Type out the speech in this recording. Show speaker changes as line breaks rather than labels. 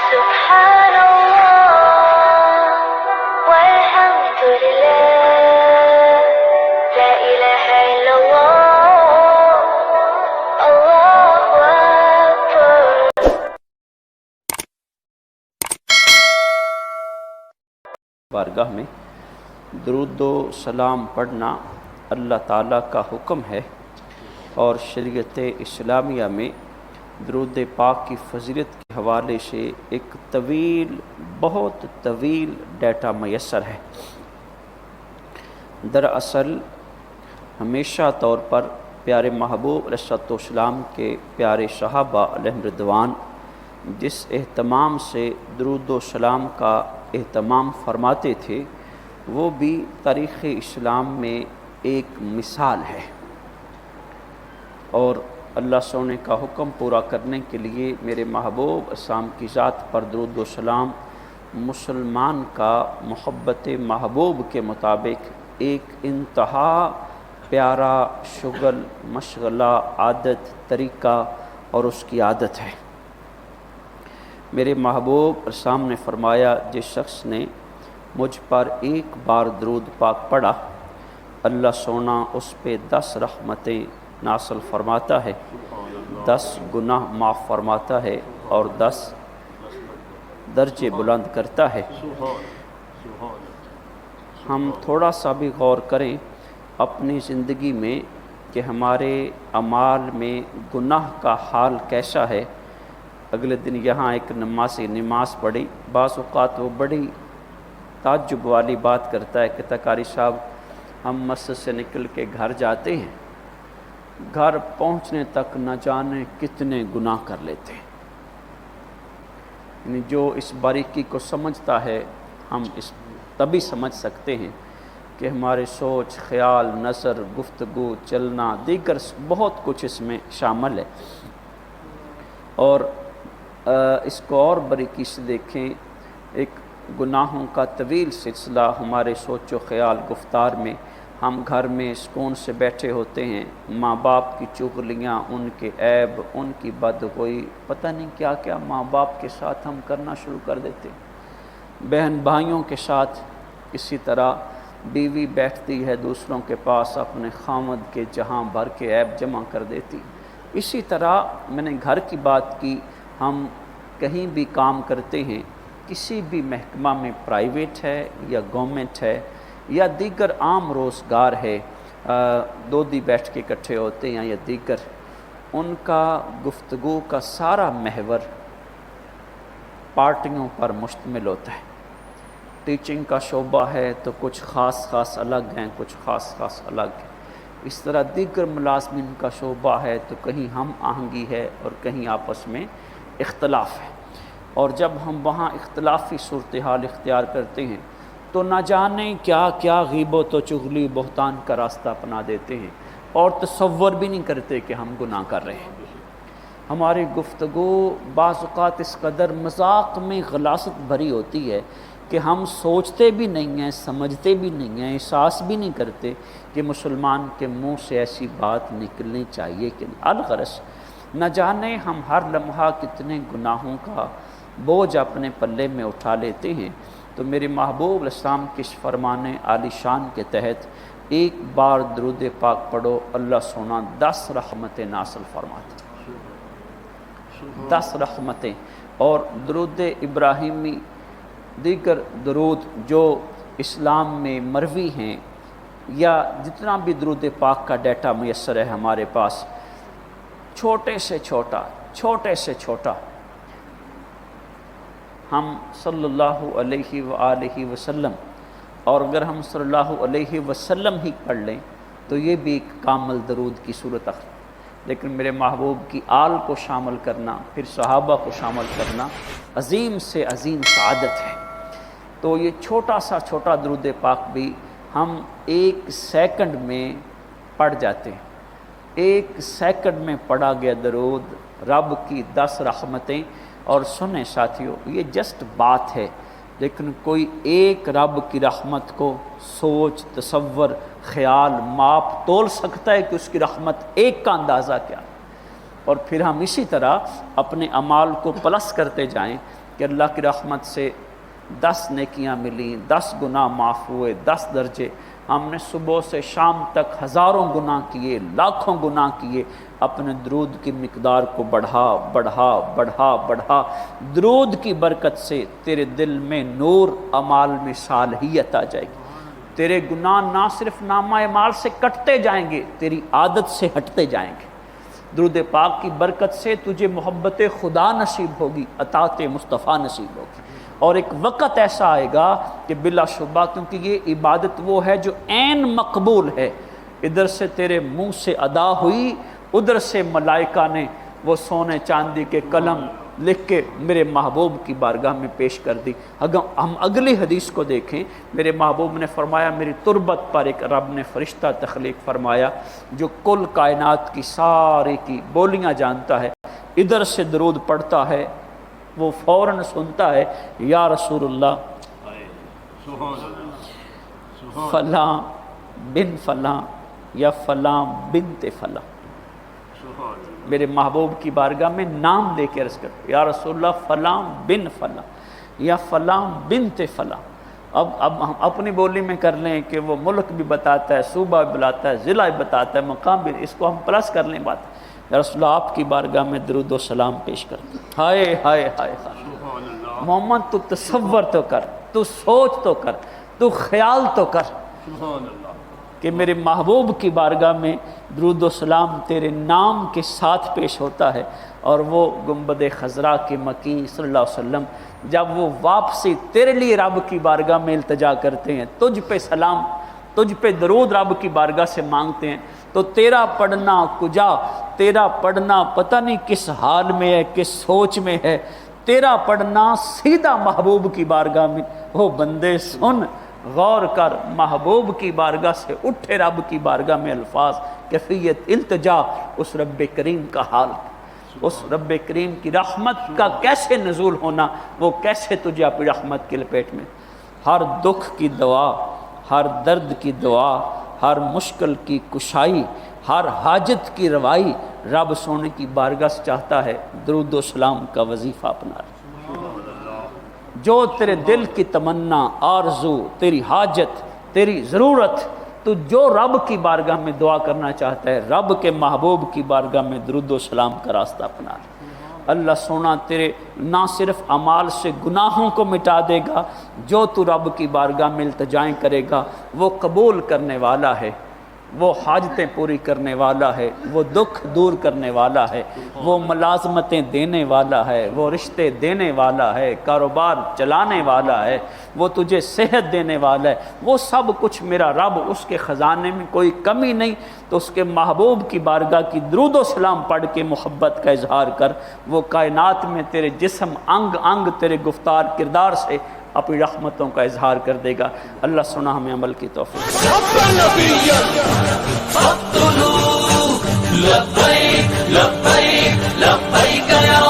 سبحان اللہ والحمد للہ لا الہ الا اللہ اللہ اکبر۔
بارگاہ میں درود و سلام پڑھنا اللہ تعالیٰ کا حکم ہے، اور شریعت اسلامیہ میں درود پاک کی فضیلت کے حوالے سے ایک بہت طویل ڈیٹا میسر ہے۔ دراصل ہمیشہ طور پر پیارے محبوب علیہ السلام کے پیارے صحابہ علیہم رضوان جس اہتمام سے درود و سلام کا اہتمام فرماتے تھے، وہ بھی تاریخ اسلام میں ایک مثال ہے، اور اللہ سونے کا حکم پورا کرنے کے لیے میرے محبوب اسلام کی ذات پر درود و سلام مسلمان کا محبت محبوب کے مطابق ایک انتہا پیارا شغل، مشغلہ، عادت، طریقہ اور اس کی عادت ہے۔ میرے محبوب اسلام نے فرمایا، جس شخص نے مجھ پر ایک بار درود پاک پڑھا، اللہ سونا اس پہ 10 رحمتیں نازل فرماتا ہے، 10 گناہ معاف فرماتا ہے، اور 10 درجے بلند کرتا ہے۔ ہم تھوڑا سا بھی غور کریں اپنی زندگی میں کہ ہمارے اعمال میں گناہ کا حال کیسا ہے۔ اگلے دن یہاں ایک نمازی نماز پڑھی، بعض اوقات وہ بڑی تعجب والی بات کرتا ہے کہ قاری صاحب ہم مسجد سے نکل کے گھر جاتے ہیں، گھر پہنچنے تک نہ جانے کتنے گناہ کر لیتے ہیں۔ یعنی جو اس باریکی کو سمجھتا ہے، ہم اس تبھی سمجھ سکتے ہیں کہ ہمارے سوچ، خیال، نظر، گفتگو، چلنا، دیگر بہت کچھ اس میں شامل ہے۔ اور اس کو اور باریکی سے دیکھیں، ایک گناہوں کا طویل سلسلہ ہمارے سوچ و خیال، گفتار میں۔ ہم گھر میں سکون سے بیٹھے ہوتے ہیں، ماں باپ کی چغلیاں، ان کے عیب، ان کی بدگوئی، پتہ نہیں کیا کیا ماں باپ کے ساتھ ہم کرنا شروع کر دیتے ہیں۔ بہن بھائیوں کے ساتھ اسی طرح، بیوی بیٹھتی ہے دوسروں کے پاس، اپنے خامد کے جہاں بھر کے عیب جمع کر دیتی۔ اسی طرح میں نے گھر کی بات کی، ہم کہیں بھی کام کرتے ہیں، کسی بھی محکمہ میں، پرائیویٹ ہے یا گورنمنٹ ہے یا دیگر عام روزگار ہے، دو دی بیٹھ کے اکٹھے ہوتے ہیں یا دیگر، ان کا گفتگو کا سارا محور پارٹیوں پر مشتمل ہوتا ہے۔ ٹیچنگ کا شعبہ ہے تو کچھ خاص الگ ہیں، کچھ خاص الگ ہیں۔ اس طرح دیگر ملازمین کا شعبہ ہے تو کہیں ہم آہنگی ہے اور کہیں آپس میں اختلاف ہے، اور جب ہم وہاں اختلافی صورتحال اختیار کرتے ہیں تو نہ جانے کیا کیا غیبت و چغلی، بہتان کا راستہ اپنا دیتے ہیں، اور تصور بھی نہیں کرتے کہ ہم گناہ کر رہے ہیں۔ ہماری گفتگو بعض اوقات اس قدر مذاق میں غلاظت بھری ہوتی ہے کہ ہم سوچتے بھی نہیں ہیں، سمجھتے بھی نہیں ہیں، احساس بھی نہیں کرتے کہ مسلمان کے منہ سے ایسی بات نکلنی چاہیے کہ نہیں۔ الغرض نہ جانے ہم ہر لمحہ کتنے گناہوں کا بوجھ اپنے پلے میں اٹھا لیتے ہیں۔ تو میرے محبوب علیہ السلام کے فرمان عالی شان کے تحت ایک بار درود پاک پڑھو، اللہ سونا 10 رحمتیں نازل فرماتے، 10 رحمتیں۔ اور درود ابراہیمی، دیگر درود جو اسلام میں مروی ہیں، یا جتنا بھی درود پاک کا ڈیٹا میسر ہے ہمارے پاس، چھوٹے سے چھوٹا ہم صلی اللہ علیہ وآلہ وسلم، اور اگر ہم صلی اللہ علیہ وسلم ہی پڑھ لیں تو یہ بھی ایک کامل درود کی صورت ہے، لیکن میرے محبوب کی آل کو شامل کرنا، پھر صحابہ کو شامل کرنا عظیم سے عظیم سعادت ہے۔ تو یہ چھوٹا درود پاک بھی ہم 1 سیکنڈ میں پڑھ جاتے ہیں۔ 1 سیکنڈ میں پڑھا گیا درود، رب کی 10 رحمتیں۔ اور سنیں ساتھیو، یہ جسٹ بات ہے، لیکن کوئی ایک رب کی رحمت کو سوچ، تصور، خیال، ماپ تول سکتا ہے کہ اس کی رحمت ایک کا اندازہ کیا؟ اور پھر ہم اسی طرح اپنے اعمال کو پلس کرتے جائیں کہ اللہ کی رحمت سے 10 نیکیاں ملیں، 10 گناہ معاف ہوئے، 10 درجے. ہم نے صبح سے شام تک ہزاروں گناہ کیے، لاکھوں گناہ کیے. اپنے درود کی مقدار کو بڑھا بڑھا بڑھا بڑھا. درود کی برکت سے تیرے دل میں نور، اعمال میں صالحیت آ جائے گی. تیرے گناہ نہ صرف نامہ اعمال سے کٹتے جائیں گے، تیری عادت سے ہٹتے جائیں گے. درود پاک کی برکت سے تجھے محبت خدا نصیب ہوگی، اطاعت مصطفیٰ نصیب ہوگی. اور ایک وقت ایسا آئے گا کہ بلا شبہ، کیونکہ یہ عبادت وہ ہے جو عین مقبول ہے. ادھر سے تیرے منہ سے ادا ہوئی، ادھر سے ملائکہ نے وہ سونے چاندی کے قلم لکھ کے میرے محبوب کی بارگاہ میں پیش کر دی. اگر ہم اگلی حدیث کو دیکھیں، میرے محبوب نے فرمایا میری تربت پر ایک رب نے فرشتہ تخلیق فرمایا جو کل کائنات کی ساری کی بولیاں جانتا ہے. ادھر سے درود پڑھتا ہے، وہ فوراً سنتا ہے یا رسول اللہ فلاں بن فلاں یا فلاں بنت فلاں. میرے محبوب کی بارگاہ میں نام لے کے عرض کرتے یا رسول اللہ فلاں بن فلاں یا فلاں بنت فلاں. اب ہم اپنی بولی میں کر لیں کہ وہ ملک بھی بتاتا ہے، صوبہ بھی بتاتا ہے، ضلع بھی بتاتا ہے، مقام بھی. اس کو ہم پلس کر لیں بات. یا رسول اللہ آپ کی بارگاہ میں درود و سلام پیش کرتے. ہائے ہائے ہائے ہائے محمد، تو تصور تو کر، تو سوچ تو کر، تو خیال تو کر کہ میرے محبوب کی بارگاہ میں درود و سلام تیرے نام کے ساتھ پیش ہوتا ہے. اور وہ گنبد خضرا کے مکین صلی اللہ علیہ وسلم جب وہ واپسی تیرے لیے رب کی بارگاہ میں التجا کرتے ہیں، تجھ پہ سلام، تجھ پہ درود رب کی بارگاہ سے مانگتے ہیں، تو تیرا پڑھنا کجا، تیرا پڑھنا پتہ نہیں کس حال میں ہے، کس سوچ میں ہے. تیرا پڑھنا سیدھا محبوب کی بارگاہ میں. وہ بندے سن، غور کر، محبوب کی بارگاہ سے اٹھے رب کی بارگاہ میں الفاظ، کیفیت التجا، اس رب کریم کا حال، اس رب کریم کی رحمت کا کیسے نزول ہونا، وہ کیسے تجھے اپنی رحمت کی لپیٹ میں. ہر دکھ کی دعا، ہر درد کی دعا، ہر مشکل کی کشائی، ہر حاجت کی روائی رب سونے کی بارگاہ سے چاہتا ہے. درود و سلام کا وظیفہ اپنا. جو تیرے دل کی تمنا، آرزو، تیری حاجت، تیری ضرورت، تو جو رب کی بارگاہ میں دعا کرنا چاہتا ہے، رب کے محبوب کی بارگاہ میں درود و سلام کا راستہ اپنا. اللہ سونا تیرے نہ صرف اعمال سے گناہوں کو مٹا دے گا، جو تو رب کی بارگاہ میں التجائیں کرے گا وہ قبول کرنے والا ہے، وہ حاجتیں پوری کرنے والا ہے، وہ دکھ دور کرنے والا ہے، وہ ملازمتیں دینے والا ہے، وہ رشتے دینے والا ہے، کاروبار چلانے والا ہے، وہ تجھے صحت دینے والا ہے. وہ سب کچھ میرا رب، اس کے خزانے میں کوئی کمی نہیں. تو اس کے محبوب کی بارگاہ کی درود و سلام پڑھ کے محبت کا اظہار کر. وہ کائنات میں تیرے جسم انگ انگ تیرے گفتار کردار سے اپنی رحمتوں کا اظہار کر دے گا. اللہ سنا ہمیں عمل کی توفیق.
لبیک لبیک لبیک یا